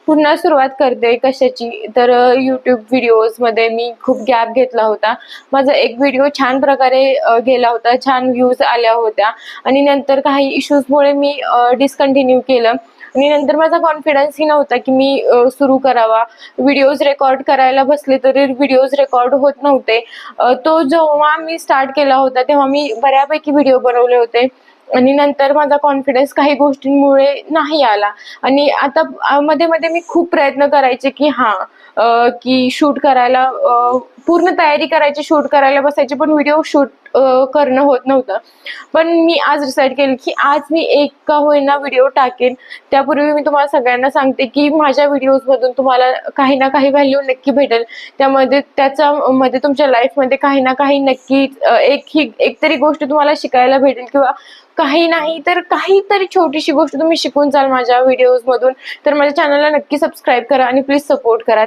पुन्हा सुरुवात करते कशाची, तर यूट्यूब व्हिडिओजमध्ये मी खूप गॅप घेतला होता. माझा एक व्हिडिओ छान प्रकारे गेला होता, छान व्ह्यूज आल्या होत्या आणि नंतर काही इश्यूजमुळे मी डिस्कंटिन्यू केलं आणि नंतर माझा कॉन्फिडन्सही नव्हता की मी सुरू करावा. व्हिडिओज रेकॉर्ड करायला बसले तरी व्हिडिओज रेकॉर्ड होत नव्हते. तो जेव्हा मी स्टार्ट केला होता तेव्हा मी बऱ्यापैकी व्हिडिओ बनवले होते आणि नंतर माझा कॉन्फिडन्स काही गोष्टींमुळे नाही आला आणि आता मध्ये-मध्ये मी खूप प्रयत्न करायचे की की शूट करायला पूर्ण तयारी करायची, शूट करायला बसायची, पण व्हिडिओ शूट करणं होत नव्हतं. पण मी आज डिसाईड केलं की आज मी एक का होईना व्हिडिओ टाकेन. त्यापूर्वी मी तुम्हाला सगळ्यांना सांगते की माझ्या व्हिडिओजमधून तुम्हाला काही ना काही व्हॅल्यू नक्की भेटेल. त्याच्यामध्ये तुमच्या लाईफमध्ये काही ना काही नक्की एक तरी गोष्ट तुम्हाला शिकायला भेटेल किंवा काही नाही तर काहीतरी छोटीशी गोष्ट तुम्ही शिकून जाल माझ्या व्हिडिओजमधून. तर माझ्या चॅनलला नक्की सबस्क्राईब करा आणि प्लीज सपोर्ट करा.